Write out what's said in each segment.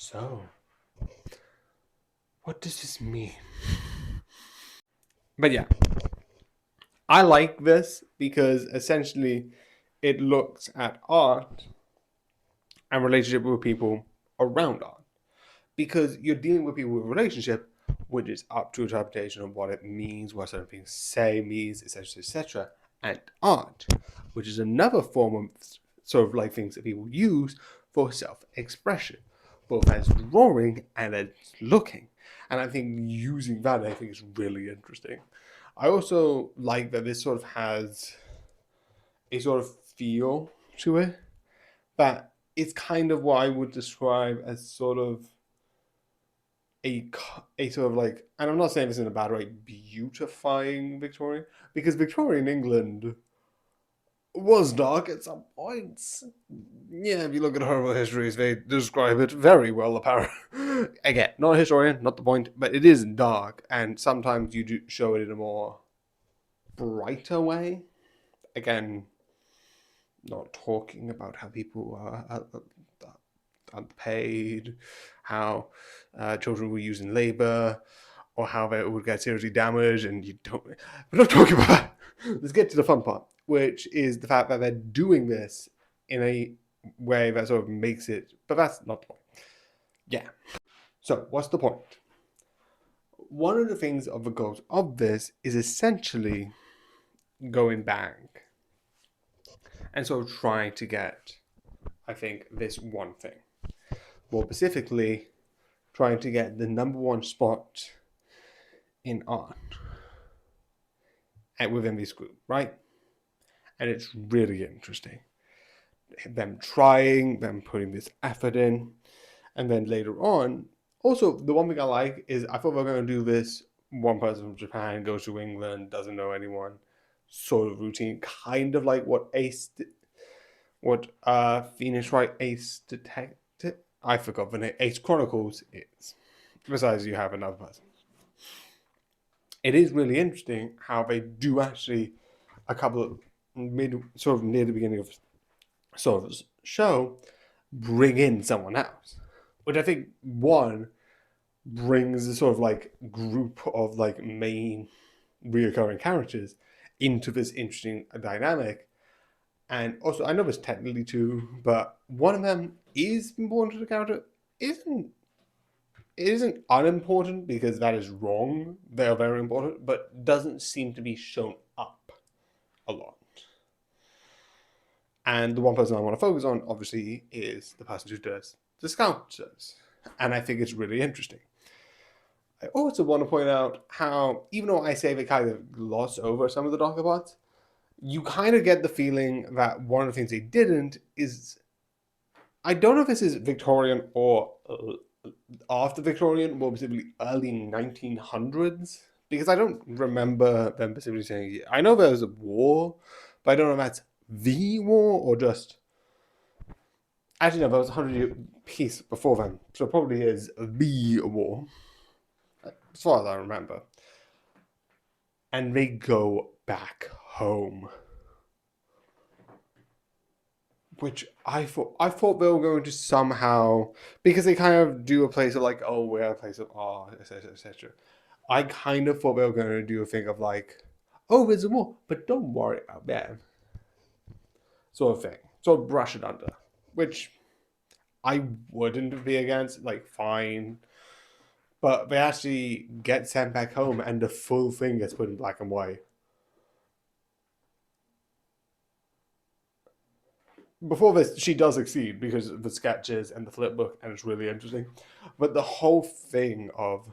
So, what does this mean? But yeah, I like this because essentially it looks at art and relationship with people around art. Because you're dealing with people with a relationship, which is up to interpretation of what it means, what certain things say means, etc., etc., and art, which is another form of sort of like things that people use for self-expression, both as drawing and as looking. And I think using that, I think, is really interesting. I also like that this sort of has a sort of feel to it that it's kind of what I would describe as sort of a sort of like, and I'm not saying this in a bad way, beautifying Victorian, because Victorian England was dark at some points. Yeah, if you look at horrible histories, they describe it very well, apparently. Again, not a historian, not the point, but it is dark, and sometimes you do show it in a more brighter way. Again, not talking about how people are unpaid, how children were used in labor, or how they would get seriously damaged, and you don't. We're not talking about that. Let's get to the fun part, which is the fact that they're doing this in a way that sort of makes it. But that's not the point. Yeah. So what's the point? One of the things of the goals of this is essentially going back and sort of trying to get, I think, this one thing. More specifically, trying to get the number one spot in art and within this group, right? And it's really interesting. Them trying, them putting this effort in, and then later on, also the one thing I like is I thought we were going to do this. One person from Japan goes to England, doesn't know anyone, sort of routine, kind of like what Phoenix Wright Ace Detective. I forgot the name. Ace Chronicles is. Besides, you have another person. It is really interesting how they do actually a couple of sort of near the beginning of sort of show bring in someone else, which I think one brings a sort of like group of like main reoccurring characters into this interesting dynamic. And also, I know there's technically two, but one of them is important to the character. Isn't it isn't unimportant because that is wrong. They are very important, but doesn't seem to be shown up a lot. And the one person I want to focus on, obviously, is the person who does the sculptures. And I think it's really interesting. I also want to point out how, even though I say they kind of gloss over some of the darker parts, you kind of get the feeling that one of the things they didn't is, I don't know if this is Victorian or after Victorian, more specifically early 1900s, because I don't remember them specifically saying, I know there was a war, but I don't know if that's the war or just. Actually, no, there was a 100-year peace before then, so it probably is the war, as far as I remember. And they go back home, which I thought they were going to somehow, because they kind of do a place of like, oh, we're a place of art, etc., etc. I kind of thought they were going to do a thing of like, oh, there's a war, but don't worry about that, sort of thing, sort of brush it under, which I wouldn't be against. Like, fine. But they actually get sent back home, and the full thing gets put in black and white. Before this, she does succeed because of the sketches and the flip book, and it's really interesting. But the whole thing of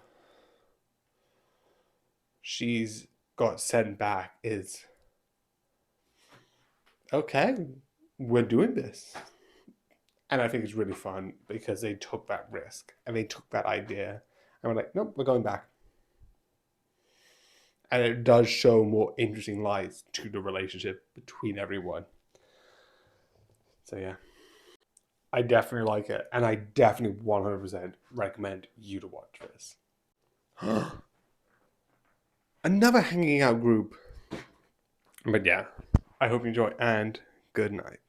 she's got sent back is okay, we're doing this. And I think it's really fun because they took that risk and they took that idea and we're like, nope, we're going back. And it does show more interesting lights to the relationship between everyone. So yeah, I definitely like it, and I definitely 100% recommend you to watch this. Another hanging out group. But yeah, I hope you enjoy, and good night.